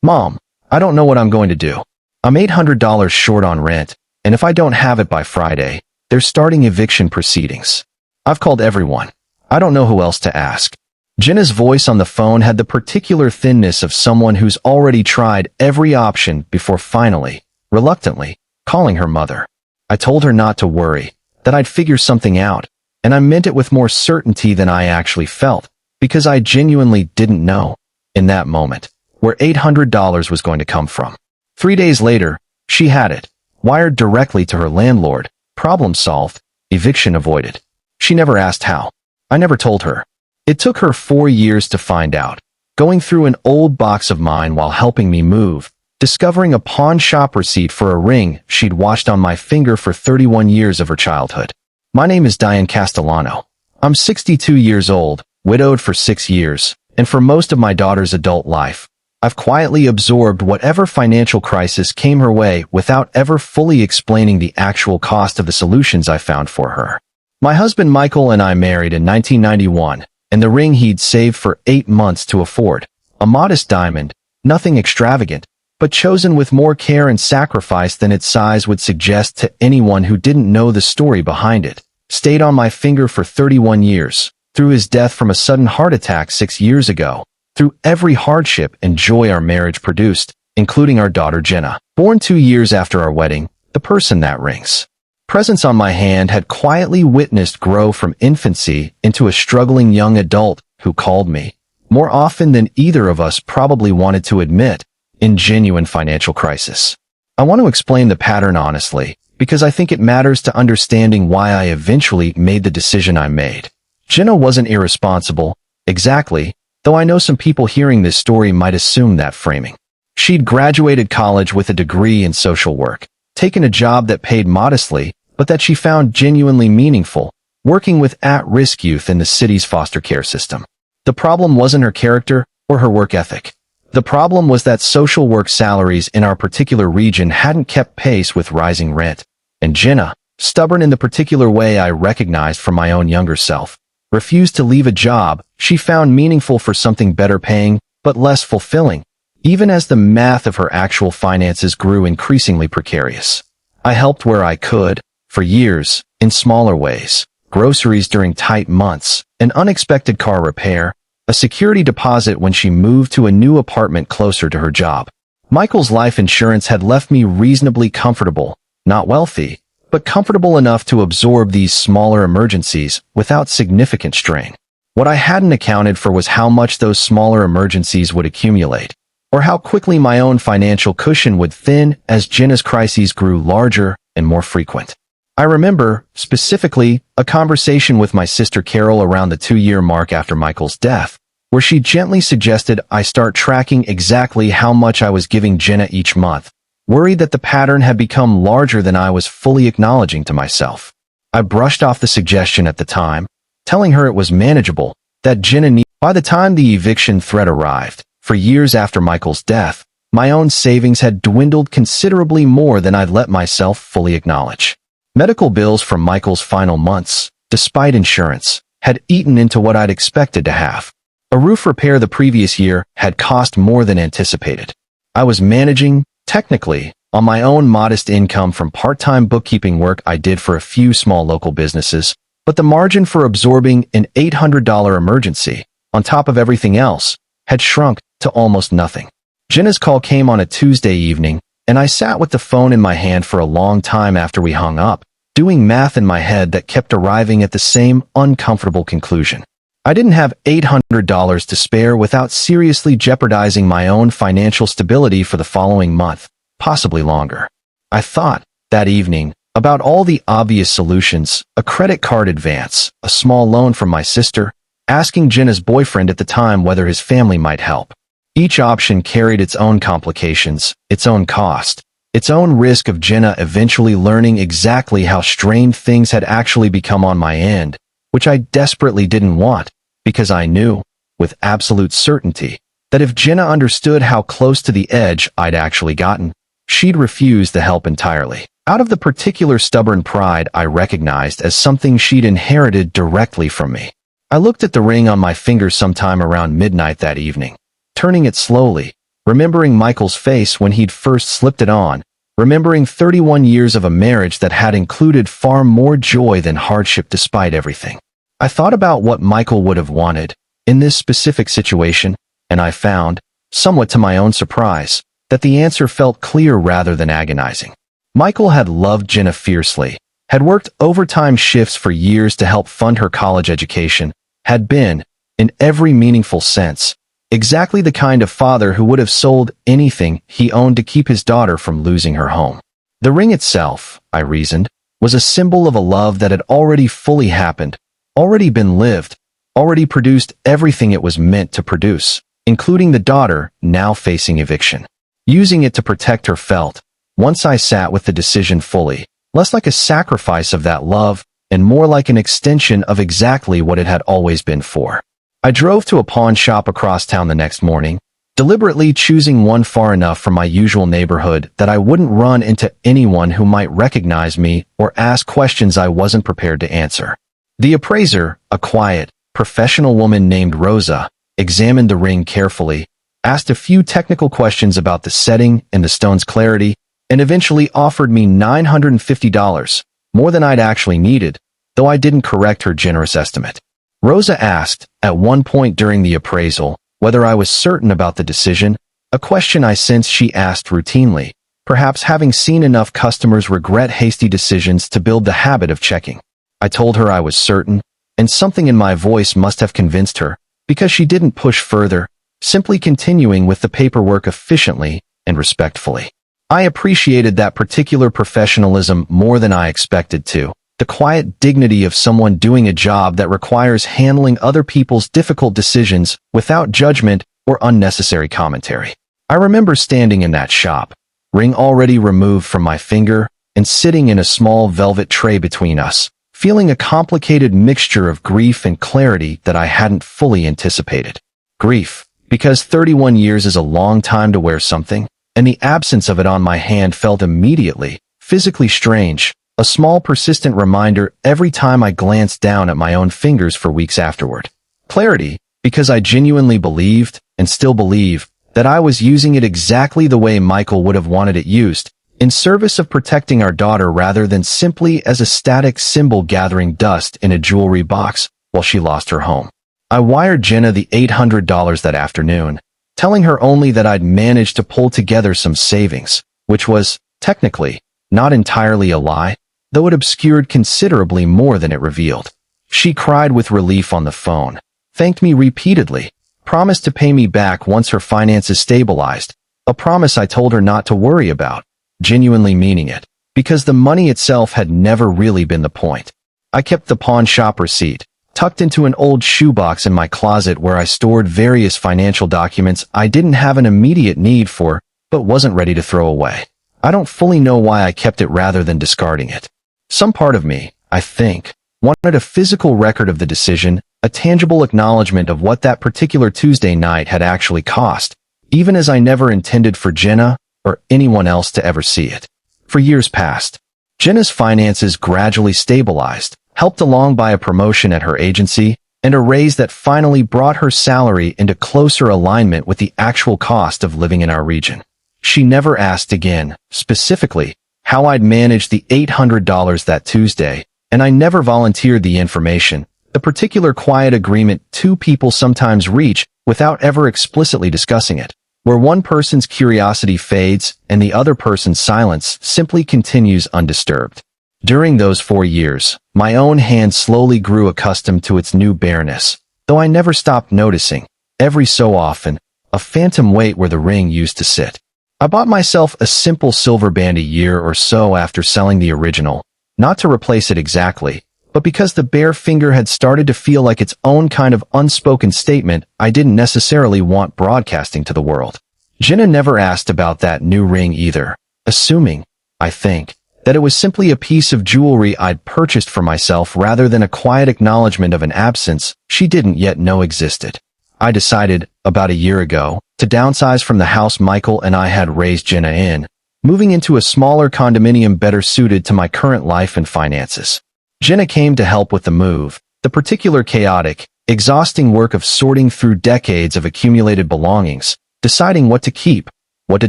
"Mom, I don't know what I'm going to do. I'm $800 short on rent, and if I don't have it by Friday, they're starting eviction proceedings. I've called everyone. I don't know who else to ask." Jenna's voice on the phone had the particular thinness of someone who's already tried every option before finally, reluctantly, calling her mother. I told her not to worry, that I'd figure something out, and I meant it with more certainty than I actually felt, because I genuinely didn't know, in that moment, where $800 was going to come from. 3 days later, she had it, wired directly to her landlord, problem solved, eviction avoided. She never asked how. I never told her. It took her 4 years to find out, going through an old box of mine while helping me move, discovering a pawn shop receipt for a ring she'd watched on my finger for 31 years of her childhood. My name is Diane Castellano. I'm 62 years old, widowed for 6 years, and for most of my daughter's adult life, I've quietly absorbed whatever financial crisis came her way without ever fully explaining the actual cost of the solutions I found for her. My husband Michael and I married in 1991, and the ring he'd saved for 8 months to afford, a modest diamond, nothing extravagant, but chosen with more care and sacrifice than its size would suggest to anyone who didn't know the story behind it, stayed on my finger for 31 years, through his death from a sudden heart attack 6 years ago, through every hardship and joy our marriage produced, including our daughter Jenna, born 2 years after our wedding, the person that rings. Presence on my hand had quietly witnessed grow from infancy into a struggling young adult who called me, more often than either of us probably wanted to admit, in genuine financial crisis. I want to explain the pattern honestly, because I think it matters to understanding why I eventually made the decision I made. Jenna wasn't irresponsible, exactly, though I know some people hearing this story might assume that framing. She'd graduated college with a degree in social work, taken a job that paid modestly, but that she found genuinely meaningful, working with at-risk youth in the city's foster care system. The problem wasn't her character or her work ethic. The problem was that social work salaries in our particular region hadn't kept pace with rising rent, and Jenna, stubborn in the particular way I recognized from my own younger self, refused to leave a job she found meaningful for something better paying, but less fulfilling, even as the math of her actual finances grew increasingly precarious. I helped where I could, for years, in smaller ways, groceries during tight months, an unexpected car repair, a security deposit when she moved to a new apartment closer to her job. Michael's life insurance had left me reasonably comfortable, not wealthy, but comfortable enough to absorb these smaller emergencies without significant strain. What I hadn't accounted for was how much those smaller emergencies would accumulate, or how quickly my own financial cushion would thin as Jenna's crises grew larger and more frequent. I remember, specifically, a conversation with my sister Carol around the 2-year mark after Michael's death, where she gently suggested I start tracking exactly how much I was giving Jenna each month, worried that the pattern had become larger than I was fully acknowledging to myself. I brushed off the suggestion at the time, telling her it was manageable, that Jenna needed. By the time the eviction threat arrived, for years after Michael's death, my own savings had dwindled considerably more than I'd let myself fully acknowledge. Medical bills from Michael's final months, despite insurance, had eaten into what I'd expected to have. A roof repair the previous year had cost more than anticipated. I was managing, technically, on my own modest income from part-time bookkeeping work I did for a few small local businesses, but the margin for absorbing an $800 emergency, on top of everything else, had shrunk to almost nothing. Jenna's call came on a Tuesday evening, and I sat with the phone in my hand for a long time after we hung up, doing math in my head that kept arriving at the same uncomfortable conclusion. I didn't have $800 to spare without seriously jeopardizing my own financial stability for the following month, possibly longer. I thought, that evening, about all the obvious solutions: a credit card advance, a small loan from my sister, asking Jenna's boyfriend at the time whether his family might help. Each option carried its own complications, its own cost, its own risk of Jenna eventually learning exactly how strained things had actually become on my end, which I desperately didn't want, because I knew, with absolute certainty, that if Jenna understood how close to the edge I'd actually gotten, she'd refuse the help entirely, out of the particular stubborn pride I recognized as something she'd inherited directly from me. I looked at the ring on my finger sometime around midnight that evening, turning it slowly, remembering Michael's face when he'd first slipped it on, remembering 31 years of a marriage that had included far more joy than hardship despite everything. I thought about what Michael would have wanted in this specific situation, and I found, somewhat to my own surprise, that the answer felt clear rather than agonizing. Michael had loved Jenna fiercely, had worked overtime shifts for years to help fund her college education, had been, in every meaningful sense, exactly the kind of father who would have sold anything he owned to keep his daughter from losing her home. The ring itself, I reasoned, was a symbol of a love that had already fully happened, already been lived, already produced everything it was meant to produce, including the daughter now facing eviction. Using it to protect her felt, once I sat with the decision fully, less like a sacrifice of that love and more like an extension of exactly what it had always been for. I drove to a pawn shop across town the next morning, deliberately choosing one far enough from my usual neighborhood that I wouldn't run into anyone who might recognize me or ask questions I wasn't prepared to answer. The appraiser, a quiet, professional woman named Rosa, examined the ring carefully, asked a few technical questions about the setting and the stone's clarity, and eventually offered me $950, more than I'd actually needed, though I didn't correct her generous estimate. Rosa asked, at one point during the appraisal, whether I was certain about the decision, a question I sensed she asked routinely, perhaps having seen enough customers regret hasty decisions to build the habit of checking. I told her I was certain, and something in my voice must have convinced her, because she didn't push further, simply continuing with the paperwork efficiently and respectfully. I appreciated that particular professionalism more than I expected to. The quiet dignity of someone doing a job that requires handling other people's difficult decisions without judgment or unnecessary commentary. I remember standing in that shop, ring already removed from my finger, and sitting in a small velvet tray between us, feeling a complicated mixture of grief and clarity that I hadn't fully anticipated. Grief, because 31 years is a long time to wear something, and the absence of it on my hand felt immediately, physically strange, a small persistent reminder every time I glanced down at my own fingers for weeks afterward. Clarity, because I genuinely believed, and still believe, that I was using it exactly the way Michael would have wanted it used, in service of protecting our daughter rather than simply as a static symbol gathering dust in a jewelry box while she lost her home. I wired Jenna the $800 that afternoon, telling her only that I'd managed to pull together some savings, which was, technically, not entirely a lie, though it obscured considerably more than it revealed. She cried with relief on the phone, thanked me repeatedly, promised to pay me back once her finances stabilized, a promise I told her not to worry about, genuinely meaning it, because the money itself had never really been the point. I kept the pawn shop receipt, tucked into an old shoebox in my closet where I stored various financial documents I didn't have an immediate need for, but wasn't ready to throw away. I don't fully know why I kept it rather than discarding it. Some part of me, I think, wanted a physical record of the decision, a tangible acknowledgement of what that particular Tuesday night had actually cost, even as I never intended for Jenna or anyone else to ever see it. For years past, Jenna's finances gradually stabilized, helped along by a promotion at her agency, and a raise that finally brought her salary into closer alignment with the actual cost of living in our region. She never asked again, specifically, how I'd managed the $800 that Tuesday, and I never volunteered the information, the particular quiet agreement two people sometimes reach without ever explicitly discussing it, where one person's curiosity fades and the other person's silence simply continues undisturbed. During those 4 years, my own hand slowly grew accustomed to its new bareness, though I never stopped noticing, every so often, a phantom weight where the ring used to sit. I bought myself a simple silver band a year or so after selling the original, not to replace it exactly, but because the bare finger had started to feel like its own kind of unspoken statement I didn't necessarily want broadcasting to the world. Jenna never asked about that new ring either, assuming, I think, that it was simply a piece of jewelry I'd purchased for myself rather than a quiet acknowledgement of an absence she didn't yet know existed. I decided, about a year ago, to downsize from the house Michael and I had raised Jenna in, moving into a smaller condominium better suited to my current life and finances. Jenna came to help with the move, the particular chaotic, exhausting work of sorting through decades of accumulated belongings, deciding what to keep, what to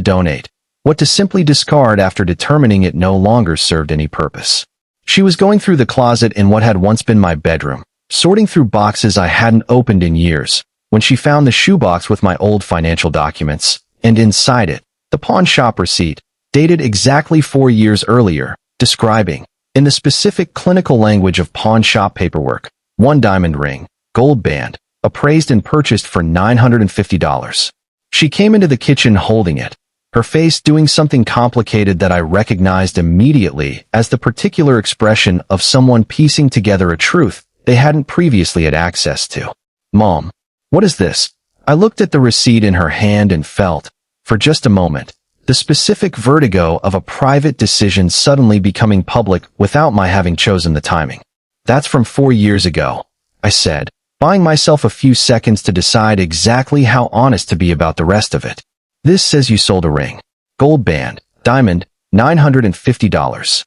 donate, what to simply discard after determining it no longer served any purpose. She was going through the closet in what had once been my bedroom, sorting through boxes I hadn't opened in years, when she found the shoebox with my old financial documents, and inside it, the pawn shop receipt, dated exactly 4 years earlier, describing, in the specific clinical language of pawn shop paperwork, 1 diamond ring, gold band, appraised and purchased for $950. She came into the kitchen holding it, her face doing something complicated that I recognized immediately as the particular expression of someone piecing together a truth they hadn't previously had access to. "Mom, what is this?" I looked at the receipt in her hand and felt, for just a moment, the specific vertigo of a private decision suddenly becoming public without my having chosen the timing. "That's from 4 years ago," I said, buying myself a few seconds to decide exactly how honest to be about the rest of it. "This says you sold a ring. Gold band, diamond, $950.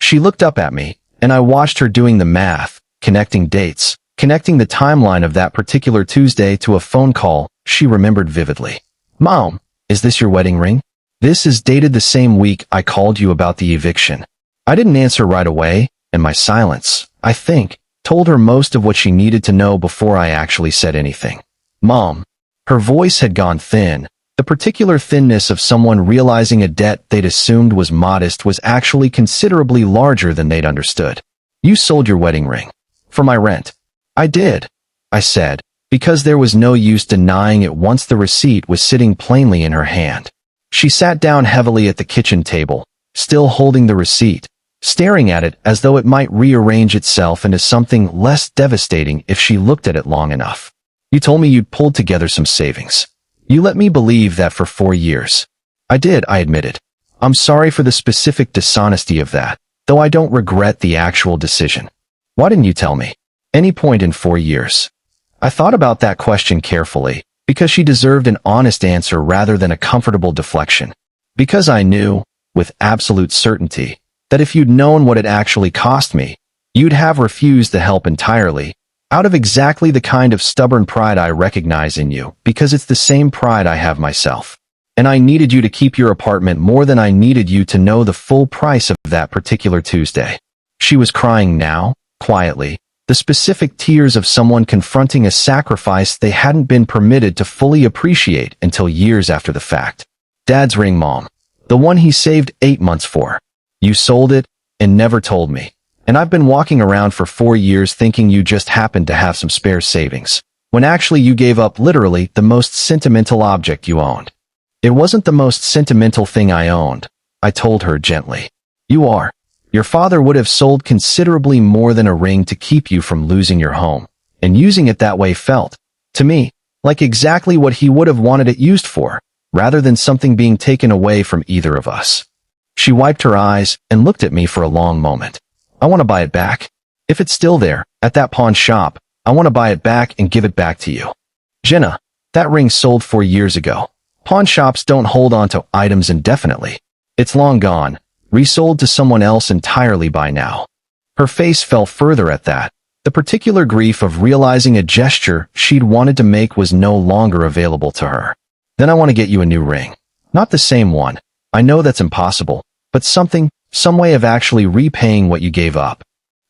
She looked up at me, and I watched her doing the math, connecting dates, connecting the timeline of that particular Tuesday to a phone call she remembered vividly. "Mom, is this your wedding ring? This is dated the same week I called you about the eviction." I didn't answer right away, and my silence, I think, told her most of what she needed to know before I actually said anything. "Mom." Her voice had gone thin. The particular thinness of someone realizing a debt they'd assumed was modest was actually considerably larger than they'd understood. "You sold your wedding ring. For my rent." "I did," I said, because there was no use denying it once the receipt was sitting plainly in her hand. She sat down heavily at the kitchen table, still holding the receipt, staring at it as though it might rearrange itself into something less devastating if she looked at it long enough. "You told me you'd pulled together some savings. You let me believe that for 4 years. "I did," I admitted. "I'm sorry for the specific dishonesty of that, though I don't regret the actual decision." "Why didn't you tell me? Any point in 4 years?" I thought about that question carefully, because she deserved an honest answer rather than a comfortable deflection. Because I knew, with absolute certainty, that if you'd known what it actually cost me, you'd have refused the help entirely, out of exactly the kind of stubborn pride I recognize in you, because it's the same pride I have myself. And I needed you to keep your apartment more than I needed you to know the full price of that particular Tuesday. She was crying now, quietly, the specific tears of someone confronting a sacrifice they hadn't been permitted to fully appreciate until years after the fact. "Dad's ring, Mom. The one he saved 8 months for. You sold it and never told me. And I've been walking around for 4 years thinking you just happened to have some spare savings, when actually you gave up literally the most sentimental object you owned." "It wasn't the most sentimental thing I owned," I told her gently. "You are. Your father would have sold considerably more than a ring to keep you from losing your home, and using it that way felt, to me, like exactly what he would have wanted it used for, rather than something being taken away from either of us." She wiped her eyes and looked at me for a long moment. "I want to buy it back. If it's still there, at that pawn shop, I want to buy it back and give it back to you." "Jenna, that ring sold 4 years ago. Pawn shops don't hold on to items indefinitely. It's long gone, resold to someone else entirely by now." Her face fell further at that. The particular grief of realizing a gesture she'd wanted to make was no longer available to her. "Then I want to get you a new ring. Not the same one. I know that's impossible, but some way of actually repaying what you gave up."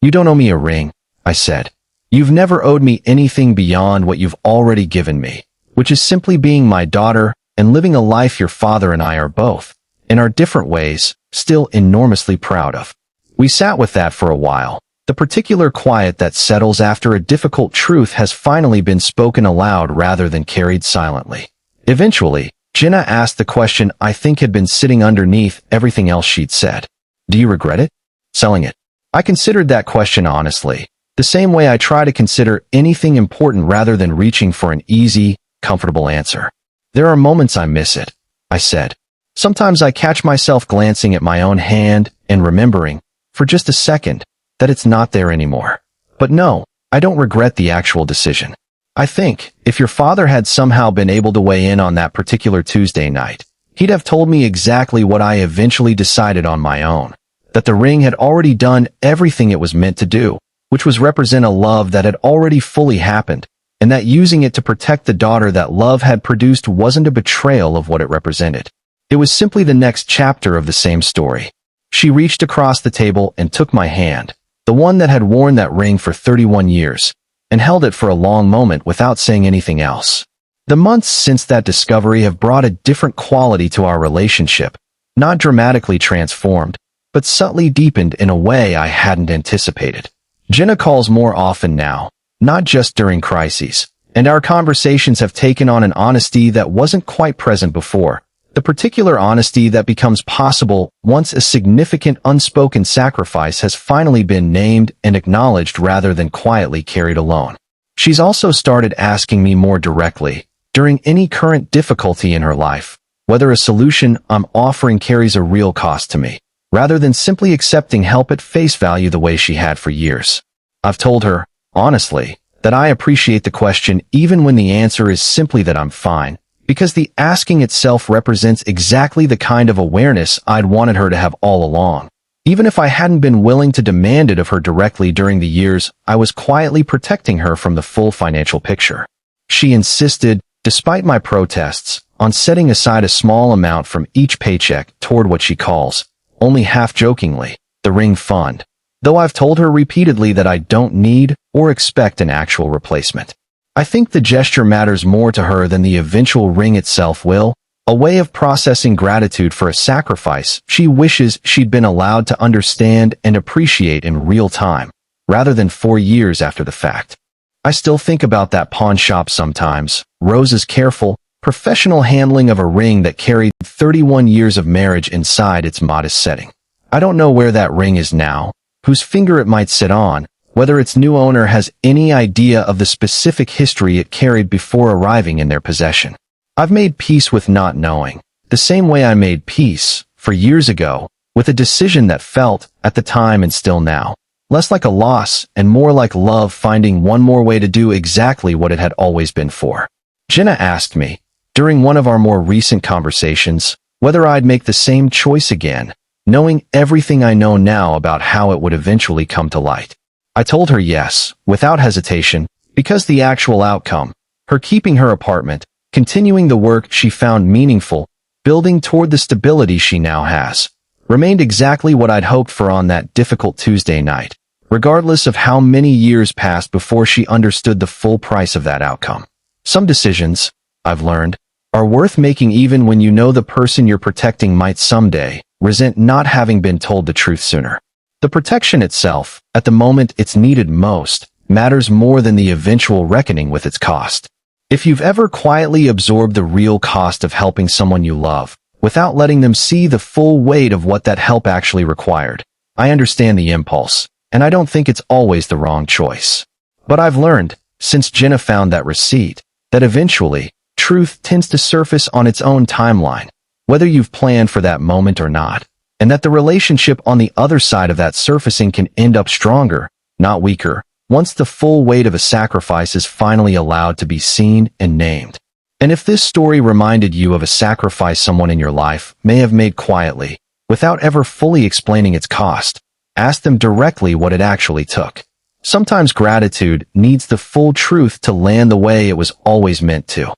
"You don't owe me a ring," I said. "You've never owed me anything beyond what you've already given me, which is simply being my daughter and living a life your father and I are both, in our different ways, still enormously proud of." We sat with that for a while. The particular quiet that settles after a difficult truth has finally been spoken aloud rather than carried silently. Eventually, Jenna asked the question I think had been sitting underneath everything else she'd said. "Do you regret it? Selling it?" I considered that question honestly, the same way I try to consider anything important rather than reaching for an easy, comfortable answer. "There are moments I miss it," I said. "Sometimes I catch myself glancing at my own hand and remembering, for just a second, that it's not there anymore. But no, I don't regret the actual decision. I think, if your father had somehow been able to weigh in on that particular Tuesday night, he'd have told me exactly what I eventually decided on my own, that the ring had already done everything it was meant to do, which was represent a love that had already fully happened, and that using it to protect the daughter that love had produced wasn't a betrayal of what it represented. It was simply the next chapter of the same story. She reached across the table and took my hand, the one that had worn that ring for 31 years, and held it for a long moment without saying anything else. The months since that discovery have brought a different quality to our relationship, not dramatically transformed, but subtly deepened in a way I hadn't anticipated. Jenna calls more often now, not just during crises, and our conversations have taken on an honesty that wasn't quite present before, the particular honesty that becomes possible once a significant unspoken sacrifice has finally been named and acknowledged rather than quietly carried alone. She's also started asking me more directly, during any current difficulty in her life, whether a solution I'm offering carries a real cost to me, rather than simply accepting help at face value the way she had for years. I've told her, honestly, that I appreciate the question even when the answer is simply that I'm fine, because the asking itself represents exactly the kind of awareness I'd wanted her to have all along. Even if I hadn't been willing to demand it of her directly during the years I was quietly protecting her from the full financial picture. She insisted, despite my protests, on setting aside a small amount from each paycheck toward what she calls, only half-jokingly, the ring fund, though I've told her repeatedly that I don't need or expect an actual replacement. I think the gesture matters more to her than the eventual ring itself will, a way of processing gratitude for a sacrifice she wishes she'd been allowed to understand and appreciate in real time, rather than 4 years after the fact. I still think about that pawn shop sometimes, Rose's careful, professional handling of a ring that carried 31 years of marriage inside its modest setting. I don't know where that ring is now, whose finger it might sit on, whether its new owner has any idea of the specific history it carried before arriving in their possession. I've made peace with not knowing, the same way I made peace, for years ago, with a decision that felt, at the time and still now, less like a loss and more like love finding one more way to do exactly what it had always been for. Jenna asked me, during one of our more recent conversations, whether I'd make the same choice again, knowing everything I know now about how it would eventually come to light. I told her yes, without hesitation, because the actual outcome, her keeping her apartment, continuing the work she found meaningful, building toward the stability she now has, remained exactly what I'd hoped for on that difficult Tuesday night, regardless of how many years passed before she understood the full price of that outcome. Some decisions, I've learned, are worth making even when you know the person you're protecting might someday resent not having been told the truth sooner. The protection itself, at the moment it's needed most, matters more than the eventual reckoning with its cost. If you've ever quietly absorbed the real cost of helping someone you love, without letting them see the full weight of what that help actually required, I understand the impulse, and I don't think it's always the wrong choice. But I've learned, since Jenna found that receipt, that eventually, truth tends to surface on its own timeline, whether you've planned for that moment or not, and that the relationship on the other side of that surfacing can end up stronger, not weaker, once the full weight of a sacrifice is finally allowed to be seen and named. And if this story reminded you of a sacrifice someone in your life may have made quietly, without ever fully explaining its cost, ask them directly what it actually took. Sometimes gratitude needs the full truth to land the way it was always meant to.